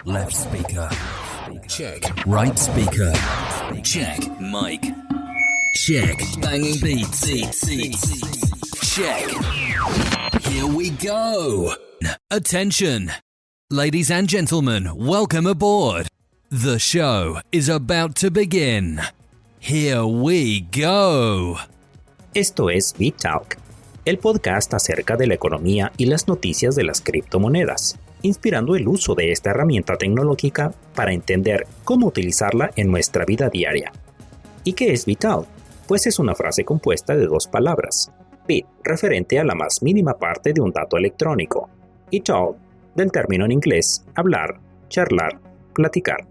Left speaker. Check. Right speaker. Check. Mic. Check. Banging beats. Check. Here we go. Attention. Ladies and gentlemen, welcome aboard. The show is about to begin. Here we go. Esto es BitTalk, el podcast acerca de la economía y las noticias de las criptomonedas, inspirando el uso de esta herramienta tecnológica para entender cómo utilizarla en nuestra vida diaria. ¿Y qué es BitTalk? Pues es una frase compuesta de dos palabras. Bit, referente a la más mínima parte de un dato electrónico, y talk, del término en inglés, hablar, charlar, platicar.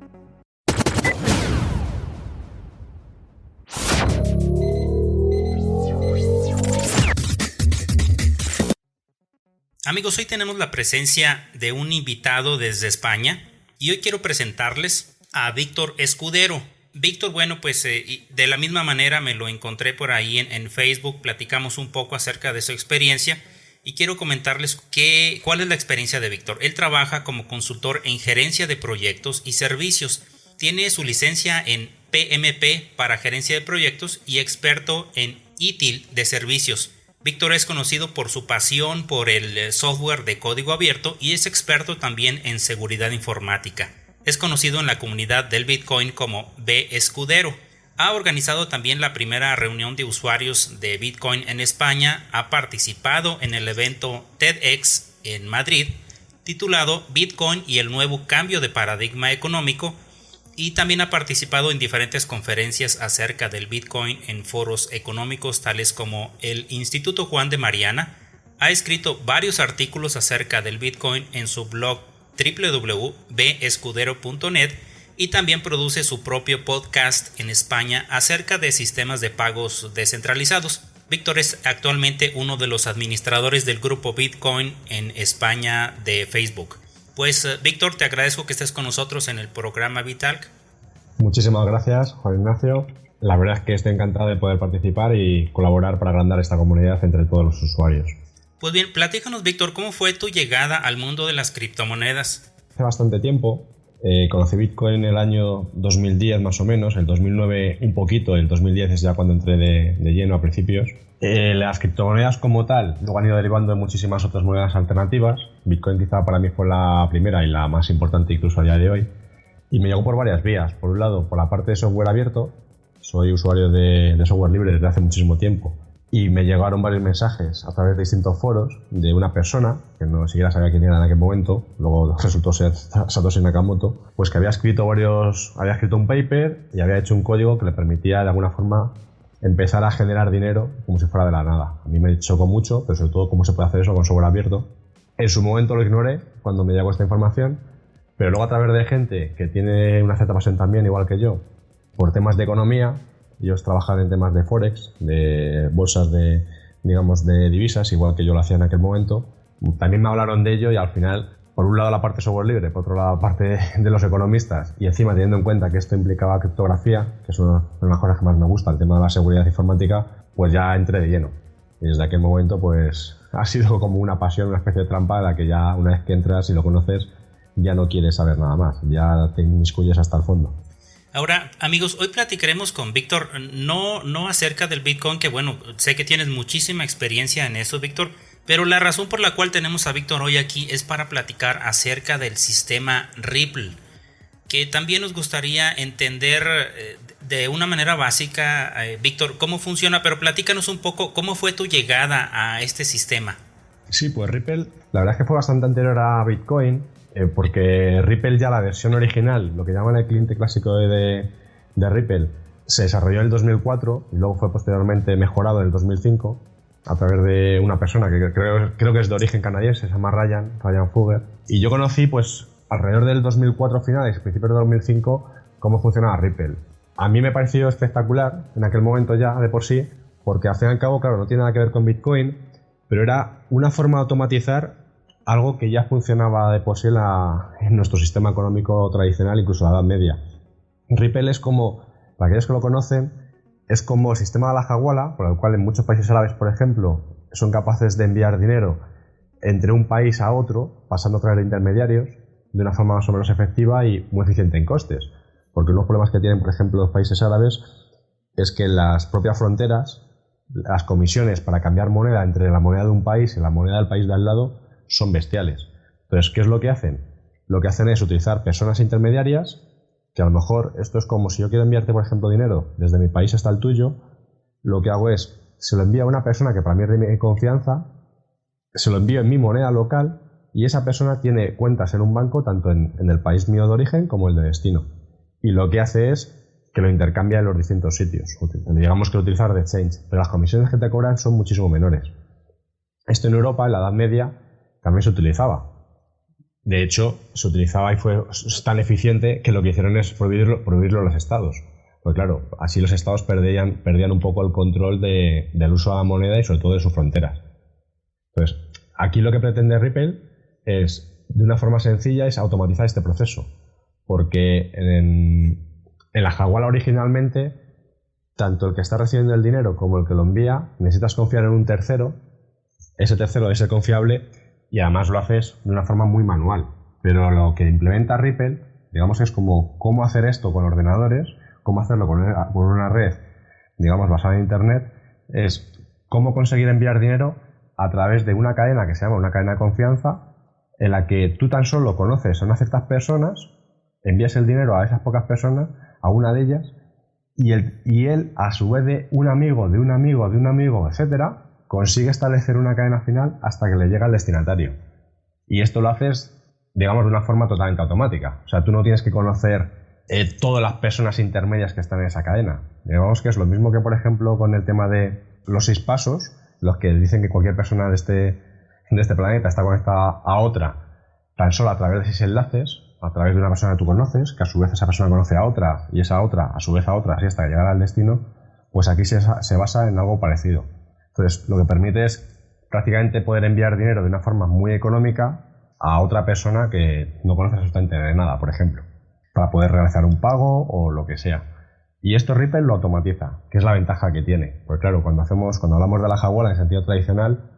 Amigos, hoy tenemos la presencia de un invitado desde España y hoy quiero presentarles a Víctor Escudero. Víctor, bueno, pues de la misma manera me lo encontré por ahí en Facebook, platicamos un poco acerca de su experiencia y quiero comentarles cuál es la experiencia de Víctor. Él trabaja como consultor en gerencia de proyectos y servicios. Tiene su licencia en PMP para gerencia de proyectos y experto en ITIL de servicios. Víctor es conocido por su pasión por el software de código abierto y es experto también en seguridad informática. Es conocido en la comunidad del Bitcoin como B. Escudero. Ha organizado también la primera reunión de usuarios de Bitcoin en España. Ha participado en el evento TEDx en Madrid, titulado Bitcoin y el nuevo cambio de paradigma económico. Y también ha participado en diferentes conferencias acerca del Bitcoin en foros económicos tales como el Instituto Juan de Mariana. Ha escrito varios artículos acerca del Bitcoin en su blog www.bescudero.net y también produce su propio podcast en España acerca de sistemas de pagos descentralizados. Víctor es actualmente uno de los administradores del grupo Bitcoin en España de Facebook. Pues Víctor, te agradezco que estés con nosotros en el programa BitTalk. Muchísimas gracias, Juan Ignacio. La verdad es que estoy encantado de poder participar y colaborar para agrandar esta comunidad entre todos los usuarios. Pues bien, platícanos, Víctor, ¿cómo fue tu llegada al mundo de las criptomonedas? Hace bastante tiempo conocí Bitcoin en el año 2010 más o menos, el 2009 un poquito, el 2010 es ya cuando entré de lleno a principios. Las criptomonedas como tal luego han ido derivando de muchísimas otras monedas alternativas. Bitcoin quizá para mí fue la primera y la más importante incluso a día de hoy. Y me llegó por varias vías. Por un lado, por la parte de software abierto. Soy usuario de software libre desde hace muchísimo tiempo. Y me llegaron varios mensajes a través de distintos foros de una persona, que no siquiera sabía quién era en aquel momento, luego resultó ser Satoshi Nakamoto, pues que había escrito un paper y había hecho un código que le permitía de alguna forma empezar a generar dinero como si fuera de la nada. A mí me chocó mucho, pero sobre todo cómo se puede hacer eso con software abierto. En su momento lo ignoré cuando me llegó esta información, pero luego a través de gente que tiene una cierta pasión también, igual que yo, por temas de economía, ellos trabajan en temas de forex, de bolsas de divisas, igual que yo lo hacía en aquel momento. También me hablaron de ello y al final, por un lado la parte de software libre, por otro lado la parte de los economistas y encima teniendo en cuenta que esto implicaba criptografía, que es una de las cosas que más me gusta, el tema de la seguridad informática, pues ya entré de lleno. Y desde aquel momento pues ha sido como una pasión, una especie de trampa de la que ya una vez que entras y lo conoces ya no quieres saber nada más, ya te inmiscuyes hasta el fondo. Ahora, amigos, hoy platicaremos con Víctor, no acerca del Bitcoin, que bueno, sé que tienes muchísima experiencia en eso, Víctor, pero la razón por la cual tenemos a Víctor hoy aquí es para platicar acerca del sistema Ripple, que también nos gustaría entender de una manera básica, Víctor, cómo funciona, pero platícanos un poco cómo fue tu llegada a este sistema. Sí, pues Ripple, la verdad es que fue bastante anterior a Bitcoin, porque Ripple ya la versión original, lo que llaman el cliente clásico de Ripple, se desarrolló en el 2004 y luego fue posteriormente mejorado en el 2005 a través de una persona que creo que es de origen canadiense, se llama Ryan Fugger. Y yo conocí pues alrededor del 2004 finales, principios de 2005, cómo funcionaba Ripple. A mí me pareció espectacular en aquel momento ya de por sí, porque al fin y al cabo, claro, no tiene nada que ver con Bitcoin, pero era una forma de automatizar algo que ya funcionaba de por sí en nuestro sistema económico tradicional, incluso en la Edad Media. Ripple es como, para aquellos que lo conocen, es como el sistema de la Hawala, por el cual en muchos países árabes, por ejemplo, son capaces de enviar dinero entre un país a otro, pasando a través de intermediarios, de una forma más o menos efectiva y muy eficiente en costes. Porque uno de los problemas que tienen, por ejemplo, los países árabes es que en las propias fronteras las comisiones para cambiar moneda entre la moneda de un país y la moneda del país de al lado son bestiales. Entonces, ¿qué es lo que hacen? Lo que hacen es utilizar personas intermediarias, que a lo mejor esto es como si yo quiero enviarte, por ejemplo, dinero desde mi país hasta el tuyo, lo que hago es, se lo envío a una persona que para mí es de mi confianza, se lo envío en mi moneda local y esa persona tiene cuentas en un banco tanto en el país mío de origen como el de destino. Y lo que hace es que lo intercambia en los distintos sitios. Digamos que lo utiliza de exchange, pero las comisiones que te cobran son muchísimo menores. Esto en Europa, en la Edad Media, también se utilizaba. De hecho, se utilizaba y fue tan eficiente que lo que hicieron es prohibirlo a los estados. Pues claro, así los estados perdían un poco el control del uso de la moneda y sobre todo de sus fronteras. Entonces, aquí lo que pretende Ripple es, de una forma sencilla, es automatizar este proceso. Porque en la Hawala originalmente, tanto el que está recibiendo el dinero como el que lo envía, necesitas confiar en un tercero. Ese tercero debe ser confiable y además lo haces de una forma muy manual. Pero lo que implementa Ripple, digamos, es como cómo hacer esto con ordenadores, cómo hacerlo con una red, digamos, basada en Internet, es cómo conseguir enviar dinero a través de una cadena que se llama una cadena de confianza, en la que tú tan solo conoces a unas ciertas personas, envías el dinero a esas pocas personas, a una de ellas, y él, a su vez de un amigo, de un amigo, de un amigo, etcétera, consigue establecer una cadena final hasta que le llega al destinatario. Y esto lo haces, digamos, de una forma totalmente automática. O sea, tú no tienes que conocer todas las personas intermedias que están en esa cadena. Digamos que es lo mismo que, por ejemplo, con el tema de los 6 pasos, los que dicen que cualquier persona de este planeta está conectada a otra tan solo a través de 6 enlaces, a través de una persona que tú conoces, que a su vez esa persona conoce a otra, y esa otra a su vez a otra, así hasta llegar al destino, pues aquí se basa en algo parecido. Entonces, lo que permite es prácticamente poder enviar dinero de una forma muy económica a otra persona que no conoce absolutamente de nada, por ejemplo, para poder realizar un pago o lo que sea. Y esto Ripple lo automatiza, que es la ventaja que tiene. Porque claro, cuando hablamos de la Hawala en sentido tradicional,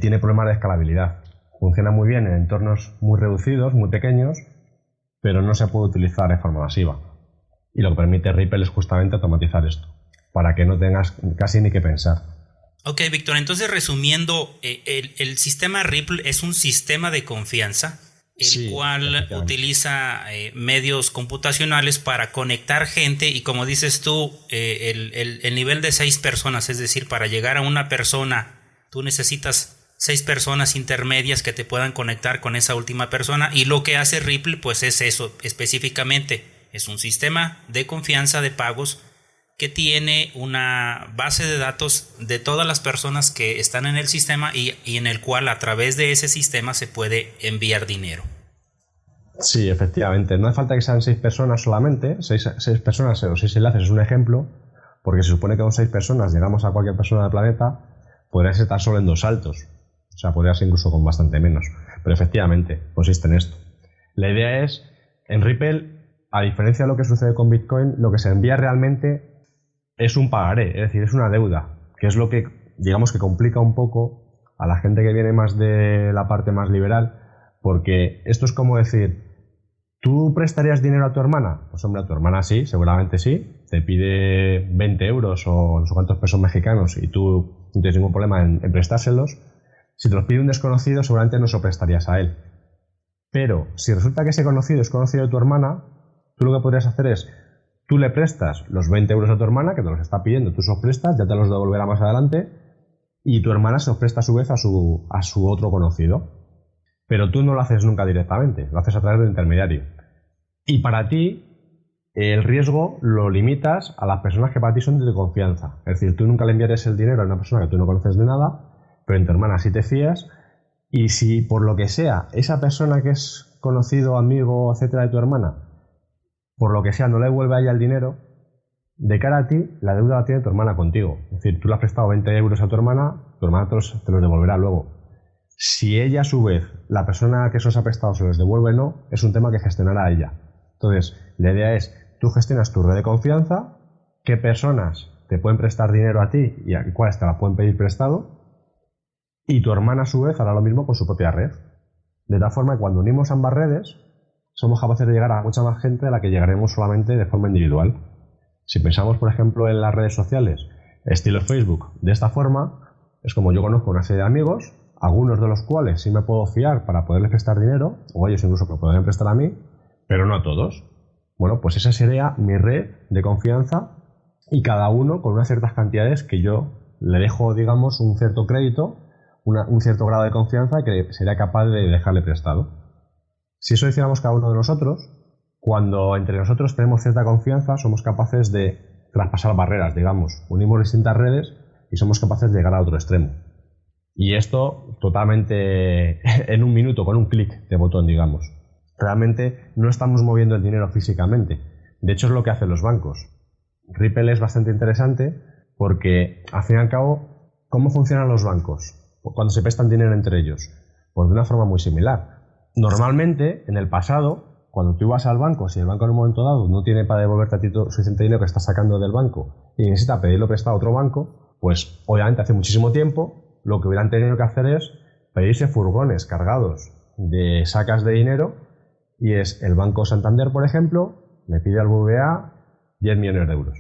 tiene problemas de escalabilidad. Funciona muy bien en entornos muy reducidos, muy pequeños, pero no se puede utilizar de forma masiva. Y lo que permite Ripple es justamente automatizar esto, para que no tengas casi ni que pensar. Ok, Víctor, entonces resumiendo, el sistema Ripple es un sistema de confianza, el cual utiliza medios computacionales para conectar gente y, como dices tú, el nivel de 6 personas, es decir, para llegar a una persona, tú necesitas 6 personas intermedias que te puedan conectar con esa última persona, y lo que hace Ripple pues es eso específicamente, es un sistema de confianza de pagos que tiene una base de datos de todas las personas que están en el sistema y en el cual a través de ese sistema se puede enviar dinero. Sí, efectivamente. No hace falta que sean 6 personas solamente, 6 personas o 6 enlaces es un ejemplo, porque se supone que con 6 personas llegamos a cualquier persona del planeta, podría ser tan solo en 2 saltos. O sea, podría ser incluso con bastante menos. Pero efectivamente, consiste en esto. La idea es, en Ripple, a diferencia de lo que sucede con Bitcoin, lo que se envía realmente es un pagaré, es decir, es una deuda, que es lo que, digamos, que complica un poco a la gente que viene más de la parte más liberal, porque esto es como decir, ¿tú prestarías dinero a tu hermana? Pues hombre, a tu hermana sí, seguramente sí, te pide 20 euros o no sé cuántos pesos mexicanos y tú no tienes ningún problema en prestárselos. Si te los pide un desconocido, seguramente no se lo prestarías a él. Pero si resulta que ese conocido es conocido de tu hermana, tú lo que podrías hacer es, tú le prestas los 20 euros a tu hermana, que te los está pidiendo, tú se los prestas, ya te los devolverá más adelante, y tu hermana se los presta a su vez a su otro conocido. Pero tú no lo haces nunca directamente, lo haces a través del intermediario. Y para ti, el riesgo lo limitas a las personas que para ti son de confianza. Es decir, tú nunca le enviarías el dinero a una persona que tú no conoces de nada, pero en tu hermana sí te fías, y si por lo que sea, esa persona que es conocido, amigo, etcétera, de tu hermana, por lo que sea, no le devuelve a ella el dinero, de cara a ti, la deuda la tiene tu hermana contigo. Es decir, tú le has prestado 20 euros a tu hermana te los devolverá luego. Si ella, a su vez, la persona que se los ha prestado se los devuelve o no, es un tema que gestionará ella. Entonces, la idea es, tú gestionas tu red de confianza, qué personas te pueden prestar dinero a ti y a cuáles te la pueden pedir prestado, y tu hermana a su vez hará lo mismo con su propia red. De tal forma que cuando unimos ambas redes, somos capaces de llegar a mucha más gente de la que llegaremos solamente de forma individual. Si pensamos, por ejemplo, en las redes sociales, estilo Facebook, de esta forma, es como yo conozco una serie de amigos, algunos de los cuales sí me puedo fiar para poderles prestar dinero, o ellos incluso me podrían prestar a mí, pero no a todos. Bueno, pues esa sería mi red de confianza y cada uno con unas ciertas cantidades que yo le dejo, digamos, un cierto crédito, un cierto grado de confianza que sería capaz de dejarle prestado. Si eso hiciéramos cada uno de nosotros, cuando entre nosotros tenemos cierta confianza, somos capaces de traspasar barreras, digamos. Unimos distintas redes y somos capaces de llegar a otro extremo. Y esto totalmente en un minuto, con un clic de botón, digamos. Realmente no estamos moviendo el dinero físicamente. De hecho, es lo que hacen los bancos. Ripple es bastante interesante porque, al fin y al cabo, ¿cómo funcionan los bancos cuando se prestan dinero entre ellos? Pues de una forma muy similar. Normalmente, en el pasado, cuando tú ibas al banco, si el banco en un momento dado no tiene para devolverte a ti suficiente dinero que estás sacando del banco y necesita pedirlo prestado a otro banco, pues obviamente hace muchísimo tiempo lo que hubieran tenido que hacer es pedirse furgones cargados de sacas de dinero y es el Banco Santander, por ejemplo, le pide al BBVA 10 millones de euros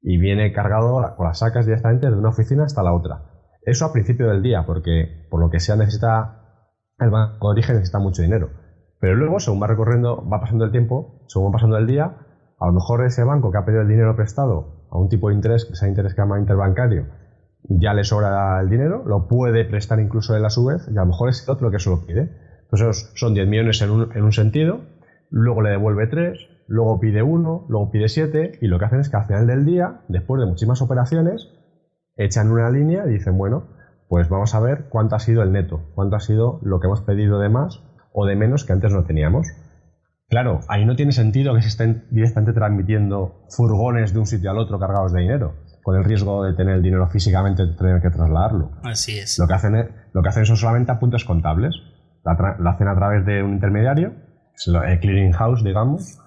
y viene cargado con las sacas directamente de una oficina hasta la otra. Eso a principio del día, porque por lo que sea el banco de origen necesita mucho dinero. Pero luego, según va pasando el tiempo, según va pasando el día, a lo mejor ese banco que ha pedido el dinero prestado a un tipo de interés, ese interés que llama interbancario, ya le sobra el dinero, lo puede prestar incluso él a su vez, y a lo mejor es el otro que se lo pide. Entonces son 10 millones en un sentido, luego le devuelve 3, luego pide 1, luego pide 7, y lo que hacen es que al final del día, después de muchísimas operaciones, echan una línea y dicen, bueno, pues vamos a ver cuánto ha sido el neto, cuánto ha sido lo que hemos pedido de más o de menos que antes no teníamos. Claro, ahí no tiene sentido que se estén directamente transmitiendo furgones de un sitio al otro cargados de dinero, con el riesgo de tener el dinero físicamente y tener que trasladarlo. Así es. Lo que hacen son solamente apuntes contables. Lo hacen a través de un intermediario, el clearing house, digamos,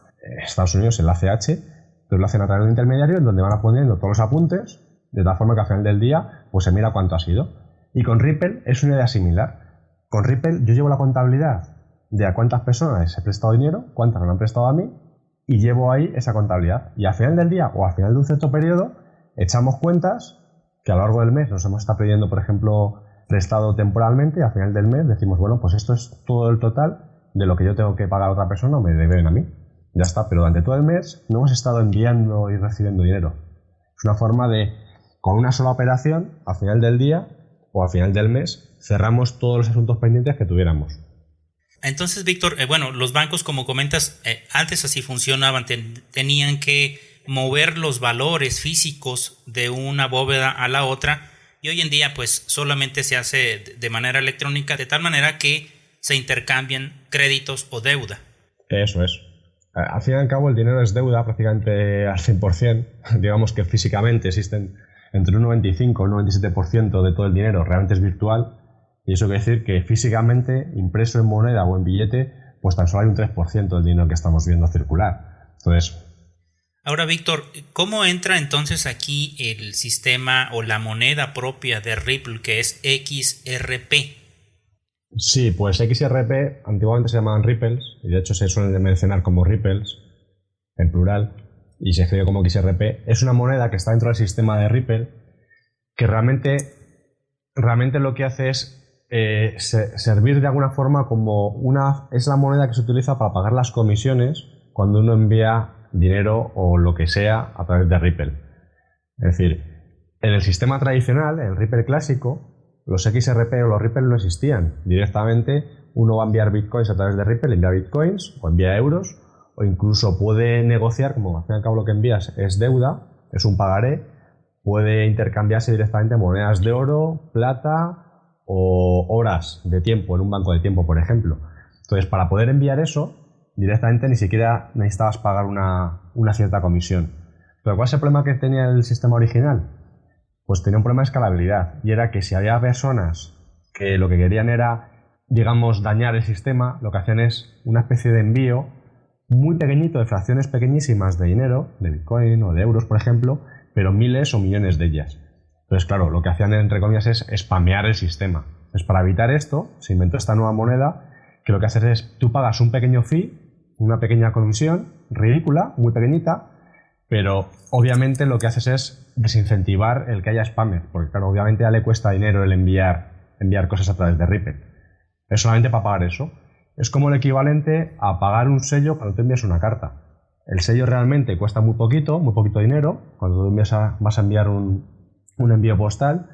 Estados Unidos, el ACH, pero lo hacen a través de un intermediario en donde van poniendo todos los apuntes, de tal forma que al final del día pues se mira cuánto ha sido. Y con Ripple es una idea similar. Con Ripple yo llevo la contabilidad de a cuántas personas he prestado dinero, cuántas me han prestado a mí, y llevo ahí esa contabilidad. Y al final del día o al final de un cierto periodo echamos cuentas que a lo largo del mes nos hemos estado pidiendo, por ejemplo, prestado temporalmente, y al final del mes decimos, bueno, pues esto es todo el total de lo que yo tengo que pagar a otra persona o me deben a mí. Ya está, pero durante todo el mes no hemos estado enviando y recibiendo dinero. Es una forma de, con una sola operación, al final del día o al final del mes, cerramos todos los asuntos pendientes que tuviéramos. Entonces, Víctor, bueno, los bancos, como comentas, antes así funcionaban, tenían que mover los valores físicos de una bóveda a la otra, y hoy en día pues solamente se hace de manera electrónica, de tal manera que se intercambian créditos o deuda. Eso es. Al fin y al cabo el dinero es deuda prácticamente al 100%. Digamos que físicamente existen entre un 95 y un 97% de todo el dinero realmente es virtual, y eso quiere decir que físicamente, impreso en moneda o en billete, pues tan solo hay un 3% del dinero que estamos viendo circular. Entonces, ahora, Víctor, ¿cómo entra entonces aquí el sistema o la moneda propia de Ripple, que es XRP? Sí, pues XRP antiguamente se llamaban Ripples, y de hecho se suelen mencionar como Ripples, en plural, y se escribe como XRP. Es una moneda que está dentro del sistema de Ripple, que realmente lo que hace es servir de alguna forma como es la moneda que se utiliza para pagar las comisiones cuando uno envía dinero o lo que sea a través de Ripple. Es decir, en el sistema tradicional, en el Ripple clásico, los XRP o los Ripple no existían. Directamente uno va a enviar bitcoins a través de Ripple, envía bitcoins o envía euros, o incluso puede negociar, como al fin y al cabo lo que envías es deuda, es un pagaré, puede intercambiarse directamente monedas de oro, plata o horas de tiempo en un banco de tiempo, por ejemplo. Entonces, para poder enviar eso, directamente ni siquiera necesitabas pagar una cierta comisión. ¿Pero cuál es el problema que tenía el sistema original? Pues tenía un problema de escalabilidad, y era que si había personas que lo que querían era, digamos, dañar el sistema, lo que hacían es una especie de envío muy pequeñito de fracciones pequeñísimas de dinero, de bitcoin o de euros, por ejemplo, pero miles o millones de ellas. Entonces, claro, lo que hacían, entre comillas, es spamear el sistema. Entonces, para evitar esto, se inventó esta nueva moneda que lo que hace es, tú pagas un pequeño fee una pequeña comisión ridícula, muy pequeñita, pero obviamente lo que haces es desincentivar el que haya spammer, porque claro, obviamente ya le cuesta dinero el enviar cosas a través de Ripple. Es solamente para pagar eso. Es como el equivalente a pagar un sello cuando te envías una carta. El sello realmente cuesta muy poquito dinero cuando tú vas a enviar un envío postal,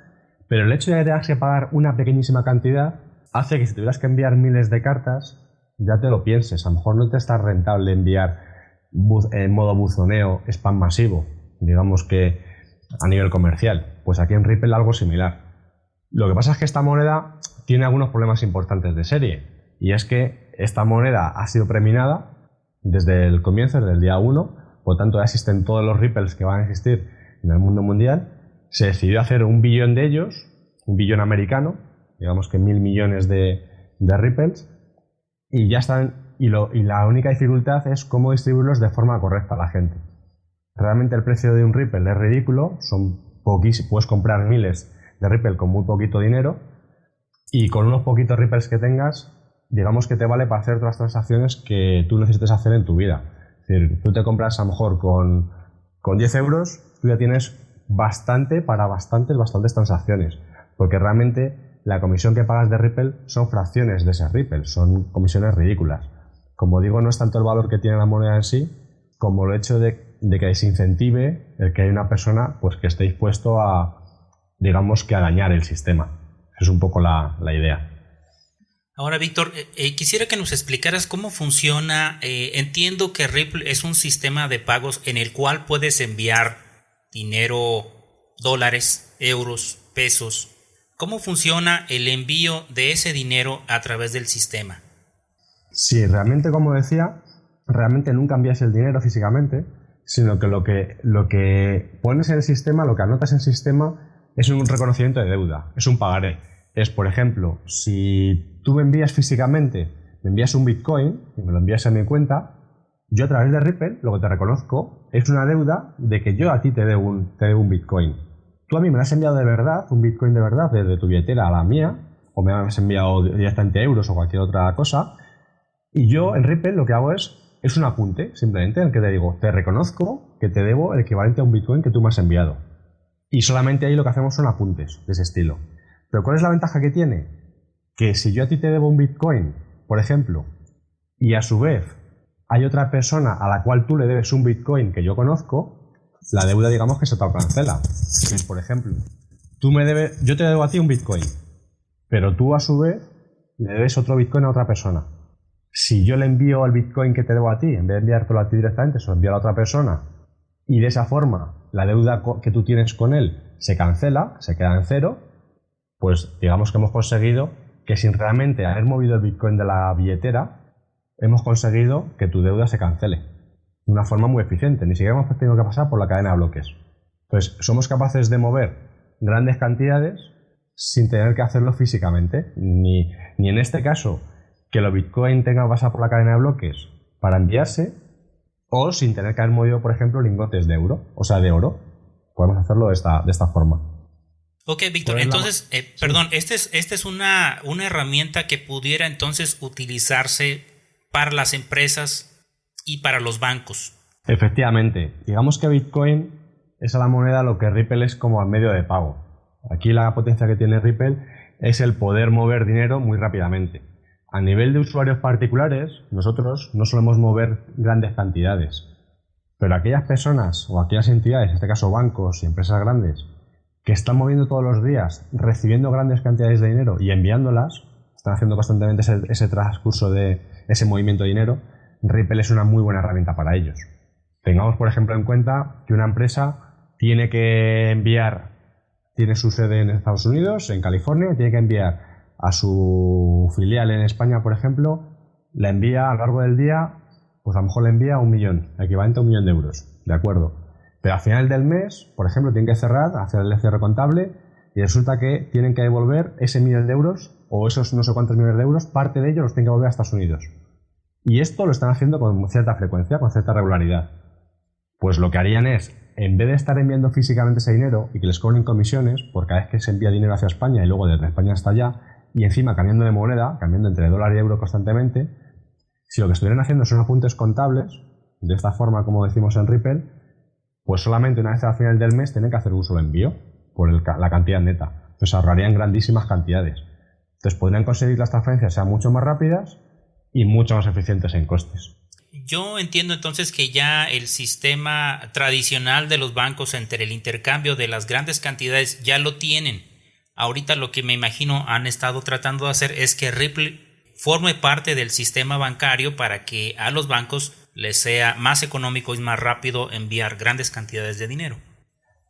pero el hecho de que tengas que pagar una pequeñísima cantidad hace que si tuvieras que enviar miles de cartas, ya te lo pienses. A lo mejor no te está rentable enviar en modo buzoneo spam masivo, digamos que a nivel comercial. Pues aquí en Ripple algo similar. Lo que pasa es que esta moneda tiene algunos problemas importantes de serie, y es que esta moneda ha sido preminada desde el comienzo, desde el día 1, por tanto ya existen todos los Ripples que van a existir en el mundo mundial. Se decidió hacer 1 billón de ellos, 1 billón americano, digamos que 1.000 millones de Ripples, y ya están. Y la única dificultad es cómo distribuirlos de forma correcta a la gente. Realmente el precio de un Ripple es ridículo, puedes comprar miles de Ripple con muy poquito dinero, y con unos poquitos Ripples que tengas, digamos que te vale para hacer otras transacciones que tú necesites hacer en tu vida. Es decir, tú te compras a lo mejor con 10 euros, tú ya tienes bastante para bastantes transacciones, porque realmente la comisión que pagas de Ripple son fracciones de ese Ripple, son comisiones ridículas. Como digo, no es tanto el valor que tiene la moneda en sí, como el hecho de que desincentive el que hay una persona pues que esté dispuesto a, digamos que a dañar el sistema. Esa es un poco la idea. Ahora, Víctor, quisiera que nos explicaras cómo funciona. Entiendo que Ripple es un sistema de pagos en el cual puedes enviar dinero, dólares, euros, pesos. ¿Cómo funciona el envío de ese dinero a través del sistema? Sí, realmente, como decía, realmente nunca envías el dinero físicamente, sino que lo que pones en el sistema, lo que anotas en el sistema, es un reconocimiento de deuda, es un pagaré. Es, por ejemplo, si tú me envías físicamente, me envías un Bitcoin y me lo envías a mi cuenta, yo a través de Ripple lo que te reconozco es una deuda de que yo a ti te debo un Bitcoin. Tú a mí me lo has enviado de verdad, un Bitcoin de verdad, desde tu billetera a la mía, o me has enviado directamente euros o cualquier otra cosa, y yo en Ripple lo que hago es un apunte, simplemente, en el que te digo, te reconozco que te debo el equivalente a un Bitcoin que tú me has enviado. Y solamente ahí lo que hacemos son apuntes de ese estilo. Pero ¿cuál es la ventaja que tiene? Que si yo a ti te debo un Bitcoin, por ejemplo, y a su vez hay otra persona a la cual tú le debes un Bitcoin que yo conozco, la deuda, digamos, que se te cancela. Por ejemplo, yo te debo a ti un Bitcoin, pero tú a su vez le debes otro Bitcoin a otra persona. Si yo le envío el Bitcoin que te debo a ti, en vez de enviártelo a ti directamente, se lo envío a la otra persona, y de esa forma la deuda que tú tienes con él se cancela, se queda en cero, pues digamos que hemos conseguido que sin realmente haber movido el Bitcoin de la billetera, hemos conseguido que tu deuda se cancele de una forma muy eficiente. Ni siquiera hemos tenido que pasar por la cadena de bloques. Entonces, somos capaces de mover grandes cantidades sin tener que hacerlo físicamente, ni en este caso que los Bitcoin tengan que pasar por la cadena de bloques para enviarse, o sin tener que haber movido, por ejemplo, lingotes de oro. Podemos hacerlo de esta forma. Ok, Víctor, entonces, perdón, esta es una herramienta que pudiera entonces utilizarse para las empresas y para los bancos. Efectivamente, digamos que Bitcoin es a la moneda lo que Ripple es como al medio de pago. Aquí la potencia que tiene Ripple es el poder mover dinero muy rápidamente. A nivel de usuarios particulares, nosotros no solemos mover grandes cantidades, pero aquellas personas o aquellas entidades, en este caso bancos y empresas grandes, que están moviendo todos los días, recibiendo grandes cantidades de dinero y enviándolas, están haciendo constantemente ese transcurso de ese movimiento de dinero, Ripple es una muy buena herramienta para ellos. Tengamos, por ejemplo, en cuenta que una empresa tiene su sede en Estados Unidos, en California, y tiene que enviar a su filial en España, por ejemplo, la envía a lo largo del día, pues a lo mejor le envía 1 millón, equivalente a 1 millón de euros, ¿de acuerdo? Pero al final del mes, por ejemplo, tienen que cerrar, hacer el cierre contable, y resulta que tienen que devolver ese 1 millón de euros, o esos no sé cuántos millones de euros, parte de ellos los tienen que devolver a Estados Unidos. Y esto lo están haciendo con cierta frecuencia, con cierta regularidad. Pues lo que harían es, en vez de estar enviando físicamente ese dinero y que les cobren comisiones por cada vez que se envía dinero hacia España y luego desde España hasta allá, y encima cambiando de moneda, cambiando entre dólar y euro constantemente, Si lo que estuvieran haciendo son apuntes contables, de esta forma como decimos en Ripple, pues solamente una vez al final del mes tienen que hacer un solo envío por la cantidad neta. Entonces ahorrarían grandísimas cantidades. Entonces podrían conseguir las transferencias sean mucho más rápidas y mucho más eficientes en costes. Yo entiendo entonces que ya el sistema tradicional de los bancos entre el intercambio de las grandes cantidades ya lo tienen. Ahorita lo que me imagino han estado tratando de hacer es que Ripple forme parte del sistema bancario para que a los bancos les sea más económico y más rápido enviar grandes cantidades de dinero.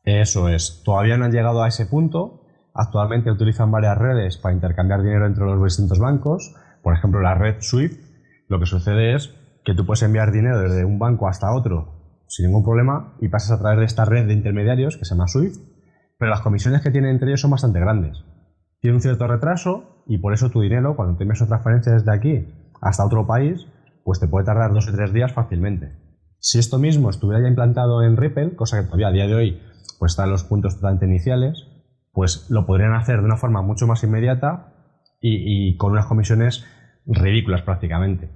Eso es. Todavía no han llegado a ese punto. Actualmente utilizan varias redes para intercambiar dinero entre los distintos bancos. Por ejemplo, la red SWIFT. Lo que sucede es que tú puedes enviar dinero desde un banco hasta otro sin ningún problema y pasas a través de esta red de intermediarios que se llama SWIFT, pero las comisiones que tienen entre ellos son bastante grandes. Tiene un cierto retraso y por eso tu dinero, cuando te envías una transferencia desde aquí hasta otro país, pues te puede tardar 2 o 3 días fácilmente. Si esto mismo estuviera ya implantado en Ripple, cosa que todavía a día de hoy pues está en los puntos totalmente iniciales, pues lo podrían hacer de una forma mucho más inmediata y con unas comisiones ridículas prácticamente.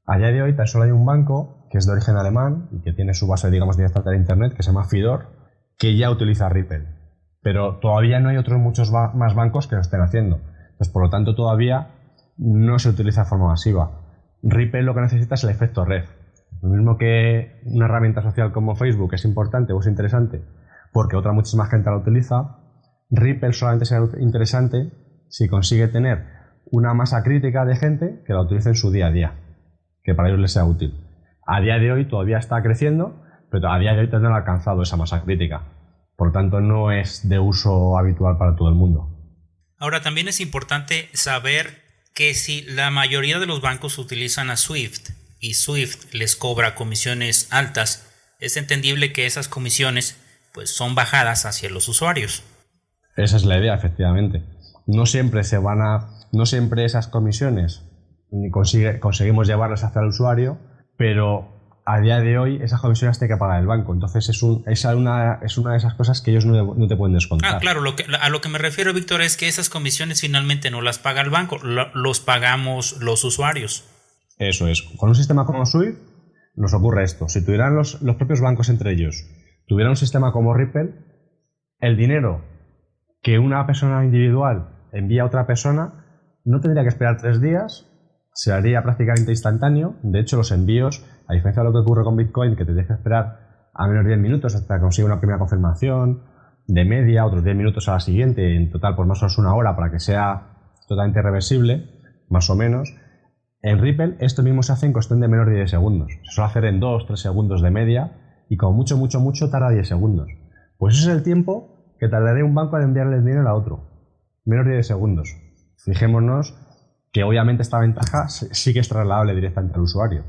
A día de hoy tan solo hay un banco que es de origen alemán y que tiene su base, digamos, directa de internet, que se llama Fidor, que ya utiliza Ripple. Pero todavía no hay otros muchos más bancos que lo estén haciendo. Entonces, por lo tanto, todavía no se utiliza de forma masiva. Ripple lo que necesita es el efecto red. Lo mismo que una herramienta social como Facebook es importante o es interesante porque otra muchísima gente la utiliza, Ripple solamente será interesante si consigue tener una masa crítica de gente que la utilice en su día a día, que para ellos les sea útil. A día de hoy todavía está creciendo, pero a día de hoy todavía no ha alcanzado esa masa crítica. Por lo tanto, no es de uso habitual para todo el mundo. Ahora, también es importante saber que si la mayoría de los bancos utilizan a SWIFT y SWIFT les cobra comisiones altas, es entendible que esas comisiones pues son bajadas hacia los usuarios. Esa es la idea, efectivamente. No siempre esas comisiones conseguimos llevarlas hacia el usuario, pero a día de hoy esas comisiones tiene que pagar el banco. Entonces es una de esas cosas que ellos no te pueden descontar. Claro, a lo que me refiero, Víctor, es que esas comisiones finalmente no las paga el banco, los pagamos los usuarios. Eso es. Con un sistema como SWIFT nos ocurre esto. Si tuvieran los propios bancos entre ellos, tuvieran un sistema como Ripple, el dinero que una persona individual envía a otra persona no tendría que esperar 3 días, se haría prácticamente instantáneo. De hecho, los envíos, a diferencia de lo que ocurre con Bitcoin, que te deja esperar a menos de 10 minutos hasta que consiga una primera confirmación, de media, otros 10 minutos a la siguiente, en total por más o menos 1 hora para que sea totalmente reversible, más o menos. En Ripple esto mismo se hace en cuestión de menos de 10 segundos. Se suele hacer en 2-3 segundos de media y como mucho tarda 10 segundos. Pues ese es el tiempo que tardaría un banco en enviarle el dinero a otro. Menos de 10 segundos. Fijémonos que obviamente esta ventaja sí que es trasladable directamente al usuario.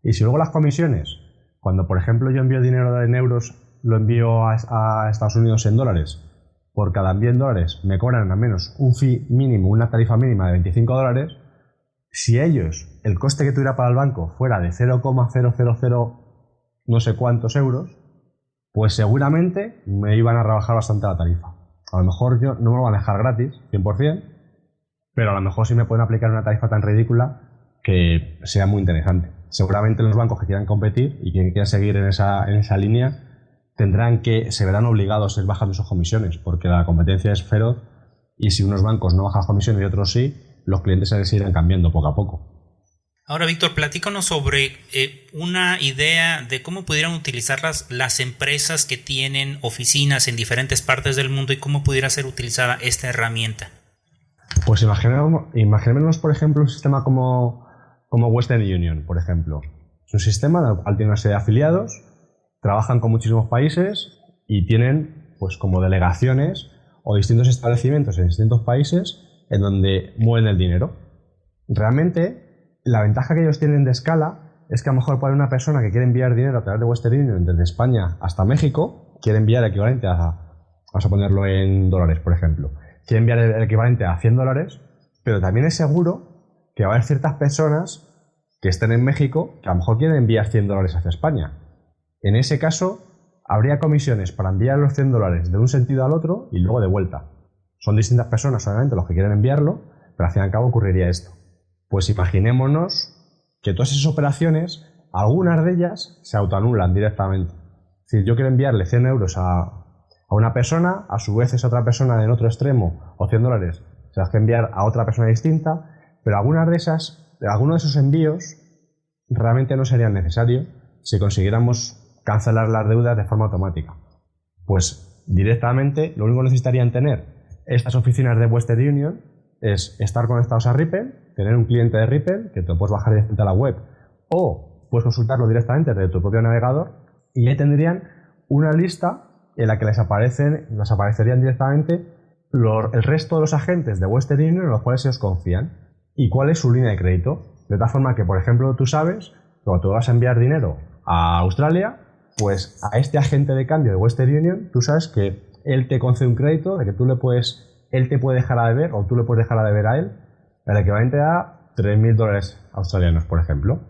Y si luego las comisiones, cuando por ejemplo yo envío dinero en euros, lo envío a Estados Unidos en dólares, por cada envío en dólares me cobran al menos un fee mínimo, una tarifa mínima de $25, si ellos, el coste que tuviera para el banco fuera de 0,000 no sé cuántos euros, pues seguramente me iban a rebajar bastante la tarifa. A lo mejor yo no me lo van a dejar gratis, 100%, pero a lo mejor sí me pueden aplicar una tarifa tan ridícula que sea muy interesante. Seguramente los bancos que quieran competir y que quieran seguir en esa línea se verán obligados a ir bajando sus comisiones, porque la competencia es feroz y si unos bancos no bajan comisiones y otros sí, los clientes se irán cambiando poco a poco. Ahora, Víctor, platícanos sobre una idea de cómo pudieran utilizar las empresas que tienen oficinas en diferentes partes del mundo y cómo pudiera ser utilizada esta herramienta. Pues imaginémonos, por ejemplo, un sistema como Western Union, por ejemplo. Es un sistema en el cual tiene una serie de afiliados, trabajan con muchísimos países y tienen pues como delegaciones o distintos establecimientos en distintos países en donde mueven el dinero. Realmente, la ventaja que ellos tienen de escala es que a lo mejor para una persona que quiere enviar dinero a través de Western Union desde España hasta México, quiere enviar el equivalente vamos a ponerlo en dólares, por ejemplo, quiere enviar el equivalente a $100, pero también es seguro que va a haber ciertas personas que estén en México que a lo mejor quieren enviar $100 hacia España. En ese caso, habría comisiones para enviar los $100 de un sentido al otro y luego de vuelta. Son distintas personas, obviamente, los que quieren enviarlo, pero al fin y al cabo ocurriría esto. Pues imaginémonos que todas esas operaciones, algunas de ellas se autoanulan directamente. Es decir, yo quiero enviarle 100 euros a una persona, a su vez esa otra persona en otro extremo, o 100 dólares, se las que enviar a otra persona distinta, pero algunos de esos envíos realmente no serían necesarios si consiguiéramos cancelar las deudas de forma automática. Pues directamente lo único que necesitarían tener estas oficinas de Western Union es estar conectados a Ripple, tener un cliente de Ripple que te lo puedes bajar directamente a la web o puedes consultarlo directamente desde tu propio navegador y ahí tendrían una lista en la que les aparecerían directamente el resto de los agentes de Western Union en los cuales ellos confían y cuál es su línea de crédito. De tal forma que, por ejemplo, tú sabes que cuando tú vas a enviar dinero a Australia, pues a este agente de cambio de Western Union, tú sabes que él te concede un crédito de que él te puede dejar a deber o tú le puedes dejar a deber a él el equivalente a $3.000 australianos, por ejemplo.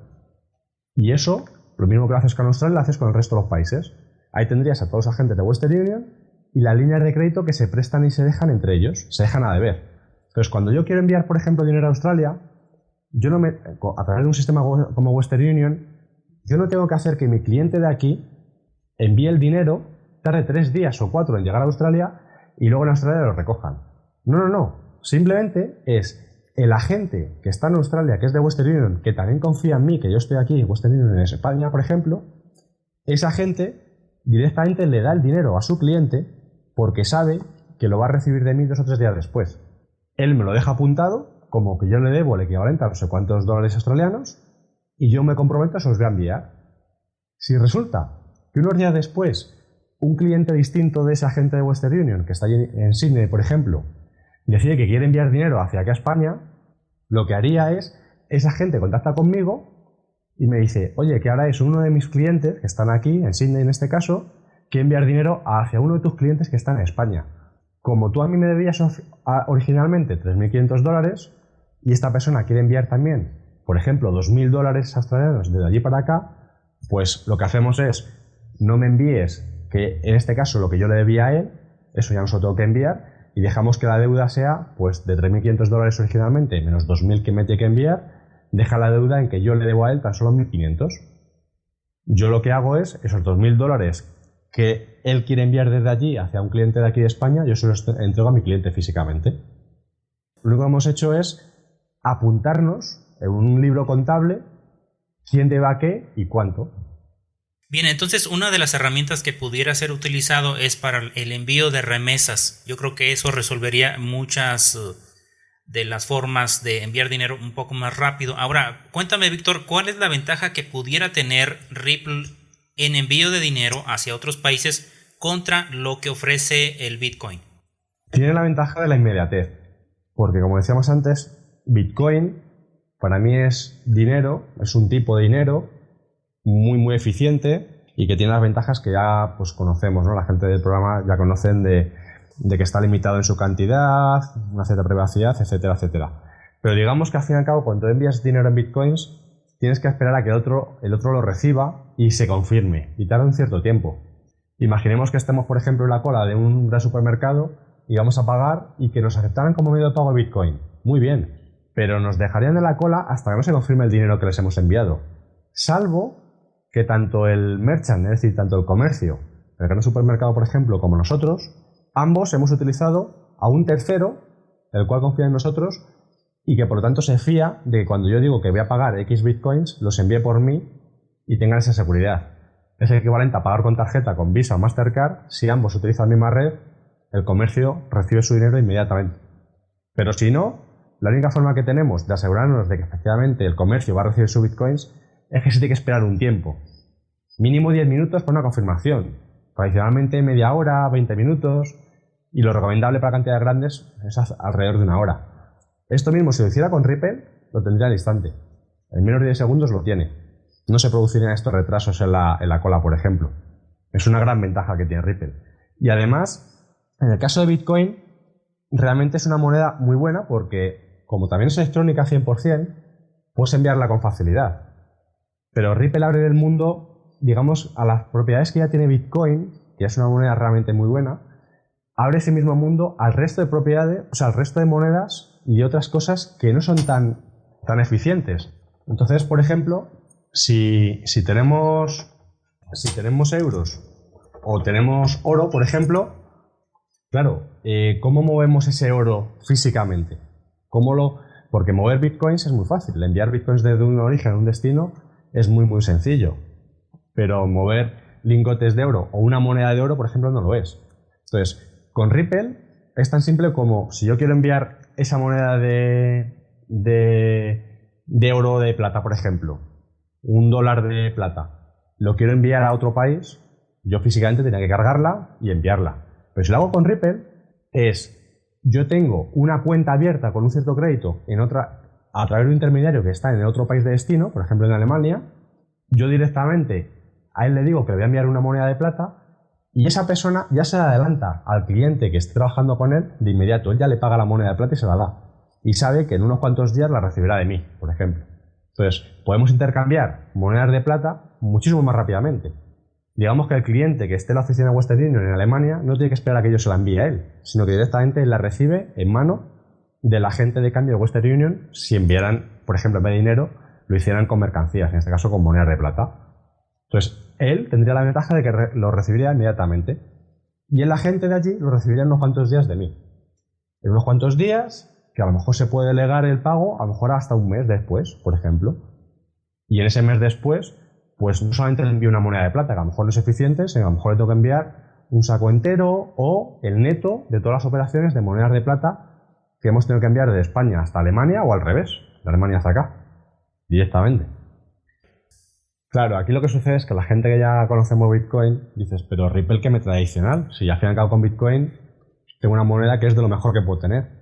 Y eso, lo mismo que lo haces con Australia, lo haces con el resto de los países. Ahí tendrías a todos los agentes de Western Union y las líneas de crédito que se prestan y se dejan entre ellos, se dejan a deber. Entonces, cuando yo quiero enviar, por ejemplo, dinero a Australia, a través de un sistema como Western Union, yo no tengo que hacer que mi cliente de aquí envíe el dinero, tarde 3 días o 4 en llegar a Australia y luego en Australia lo recojan. No. Simplemente es el agente que está en Australia, que es de Western Union, que también confía en mí, que yo estoy aquí en Western Union en España, por ejemplo, ese agente directamente le da el dinero a su cliente porque sabe que lo va a recibir de mí 2 o 3 días después. Él me lo deja apuntado como que yo le debo el equivalente a no sé cuántos dólares australianos y yo me comprometo a se los voy a enviar. Si resulta que unos días después un cliente distinto de ese agente de Western Union, que está allí en Sydney, por ejemplo, decide que quiere enviar dinero hacia aquí a España, lo que haría es, esa gente contacta conmigo y me dice, oye, que ahora es uno de mis clientes, que están aquí, en Sydney en este caso, que enviar dinero hacia uno de tus clientes que están en España. Como tú a mí me debías originalmente $3.500 y esta persona quiere enviar también, por ejemplo, $2.000 australianos desde allí para acá, pues lo que hacemos es, no me envíes, que en este caso lo que yo le debía a él, eso ya no se lo tengo que enviar, y dejamos que la deuda sea pues de $3.500 originalmente, menos 2.000 que me tiene que enviar, deja la deuda en que yo le debo a él tan solo 1.500. Yo lo que hago es, esos $2.000 que él quiere enviar desde allí hacia un cliente de aquí de España, yo se los entrego a mi cliente físicamente. Lo único que hemos hecho es apuntarnos en un libro contable quién debe a qué y cuánto. Bien, entonces una de las herramientas que pudiera ser utilizado es para el envío de remesas. Yo creo que eso resolvería muchas de las formas de enviar dinero un poco más rápido. Ahora, cuéntame, Víctor, ¿cuál es la ventaja que pudiera tener Ripple en envío de dinero hacia otros países contra lo que ofrece el Bitcoin? Tiene la ventaja de la inmediatez, porque como decíamos antes, Bitcoin para mí es dinero, es un tipo de dinero muy eficiente y que tiene las ventajas que ya pues conocemos, ¿no? La gente del programa ya conocen de que está limitado en su cantidad, una cierta privacidad, etcétera, etcétera. Pero digamos que al fin y al cabo, cuando envías dinero en bitcoins, tienes que esperar a que el otro lo reciba y se confirme, y tarda un cierto tiempo. Imaginemos que estemos, por ejemplo, en la cola de un gran supermercado y vamos a pagar y que nos aceptaran como medio de pago Bitcoin. Muy bien, pero nos dejarían en la cola hasta que no se confirme el dinero que les hemos enviado. Salvo que tanto el merchant, es decir, tanto el comercio, el gran supermercado, por ejemplo, como nosotros, ambos hemos utilizado a un tercero, el cual confía en nosotros y que por lo tanto se fía de que cuando yo digo que voy a pagar X bitcoins, los envíe por mí y tengan esa seguridad. Es el equivalente a pagar con tarjeta, con Visa o Mastercard. Si ambos utilizan la misma red, el comercio recibe su dinero inmediatamente. Pero si no, la única forma que tenemos de asegurarnos de que efectivamente el comercio va a recibir sus bitcoins es que se tiene que esperar un tiempo. Mínimo 10 minutos para una confirmación. Tradicionalmente media hora, 20 minutos. Y lo recomendable para cantidades grandes es alrededor de 1 hora. Esto mismo, si lo hiciera con Ripple, lo tendría al instante. En menos de 10 segundos lo tiene. No se producirían estos retrasos en la cola, por ejemplo. Es una gran ventaja que tiene Ripple. Y además, en el caso de Bitcoin, realmente es una moneda muy buena porque, como también es electrónica 100%, puedes enviarla con facilidad. Pero Ripple abre el mundo, digamos, a las propiedades que ya tiene Bitcoin, que es una moneda realmente muy buena, abre ese mismo mundo al resto de propiedades, o sea, al resto de monedas y otras cosas que no son tan eficientes. Entonces, por ejemplo, si tenemos euros o tenemos oro, por ejemplo, claro, ¿cómo movemos ese oro físicamente? Porque mover bitcoins es muy fácil. Enviar bitcoins desde un origen a un destino es muy, muy sencillo. Pero mover lingotes de oro o una moneda de oro, por ejemplo, no lo es. Entonces, con Ripple es tan simple como si yo quiero enviar esa moneda de oro o de plata, por ejemplo, $1 de plata, lo quiero enviar a otro país, yo físicamente tenía que cargarla y enviarla. Pero si lo hago con Ripple, yo tengo una cuenta abierta con un cierto crédito a través de un intermediario que está en el otro país de destino, por ejemplo en Alemania, yo directamente a él le digo que le voy a enviar una moneda de plata y esa persona ya se la adelanta al cliente que esté trabajando con él de inmediato. Él ya le paga la moneda de plata y se la da. Y sabe que en unos cuantos días la recibirá de mí, por ejemplo. Entonces, podemos intercambiar monedas de plata muchísimo más rápidamente. Digamos que el cliente que esté en la oficina de Western Union en Alemania no tiene que esperar a que yo se la envíe a él, sino que directamente él la recibe en mano del agente de cambio de Western Union si enviaran, por ejemplo, en vez de dinero, lo hicieran con mercancías, en este caso con monedas de plata. Entonces, él tendría la ventaja de que lo recibiría inmediatamente. Y el agente de allí lo recibiría en unos cuantos días de mí. En unos cuantos días, que a lo mejor se puede delegar el pago, a lo mejor hasta un mes después, por ejemplo. Y en ese mes después, pues no solamente le envío una moneda de plata, que a lo mejor no es eficiente, sino que a lo mejor le tengo que enviar un saco entero o el neto de todas las operaciones de monedas de plata que hemos tenido que enviar de España hasta Alemania o al revés, de Alemania hasta acá, directamente. Claro, aquí lo que sucede es que la gente que ya conocemos Bitcoin, dices, pero Ripple, ¿qué me trae adicional? Si al fin y al cabo con Bitcoin tengo una moneda que es de lo mejor que puedo tener.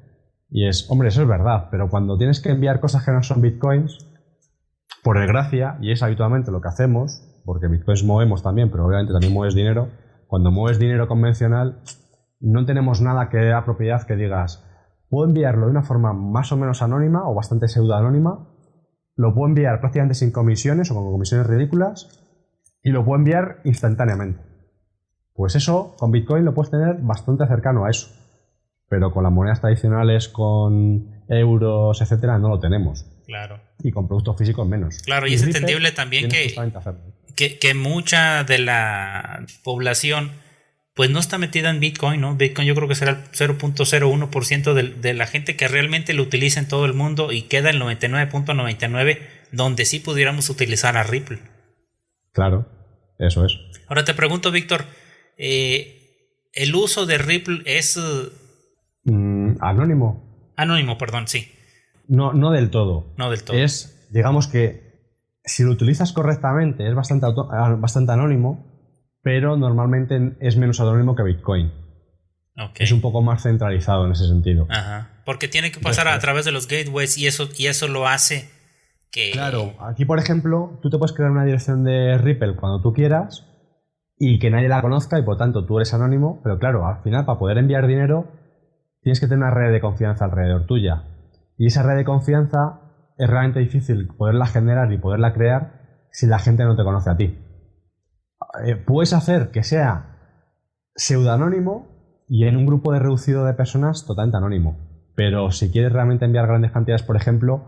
Y hombre, eso es verdad, pero cuando tienes que enviar cosas que no son Bitcoins, por desgracia, y es habitualmente lo que hacemos, porque Bitcoins movemos también, pero obviamente también mueves dinero, cuando mueves dinero convencional, no tenemos nada que dé la propiedad que digas, puedo enviarlo de una forma más o menos anónima o bastante pseudo-anónima, lo puedo enviar prácticamente sin comisiones o con comisiones ridículas y lo puedo enviar instantáneamente. Pues eso, con Bitcoin lo puedes tener bastante cercano a eso, pero con las monedas tradicionales, con euros, etcétera, no lo tenemos. Claro. Y con productos físicos menos. Claro, y es entendible también que mucha de la población pues no está metida en Bitcoin, ¿no? Bitcoin yo creo que será el 0.01% de la gente que realmente lo utiliza en todo el mundo y queda el 99.99% donde sí pudiéramos utilizar a Ripple. Claro, eso es. Ahora te pregunto, Víctor, ¿el uso de Ripple es... anónimo? Anónimo, perdón, sí. No del todo. No del todo. Es, digamos que si lo utilizas correctamente es bastante anónimo, pero normalmente es menos anónimo que Bitcoin. Okay. Es un poco más centralizado en ese sentido. Ajá. Porque tiene que pasar a través de los gateways y eso lo hace que... Claro, aquí por ejemplo, tú te puedes crear una dirección de Ripple cuando tú quieras y que nadie la conozca y por tanto tú eres anónimo, pero claro, al final para poder enviar dinero tienes que tener una red de confianza alrededor tuya. Y esa red de confianza es realmente difícil poderla generar y poderla crear si la gente no te conoce a ti. Puedes hacer que sea pseudoanónimo y en un grupo reducido de personas totalmente anónimo. Pero si quieres realmente enviar grandes cantidades, por ejemplo,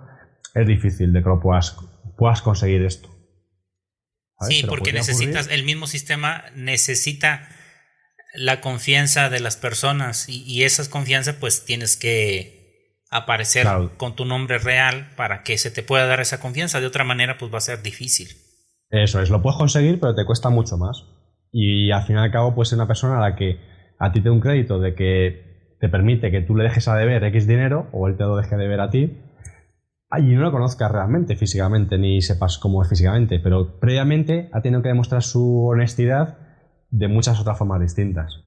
es difícil de que lo puedas conseguir esto. Sí, porque el mismo sistema necesita la confianza de las personas y esa confianza pues tienes que aparecer con tu nombre real para que se te pueda dar esa confianza. De otra manera pues va a ser difícil. Eso es, lo puedes conseguir pero te cuesta mucho más. Y al fin y al cabo puedes ser una persona a la que a ti te da un crédito de que te permite que tú le dejes a deber X dinero o él te lo deje a deber a ti y no lo conozcas realmente físicamente ni sepas cómo es físicamente, pero previamente ha tenido que demostrar su honestidad de muchas otras formas distintas.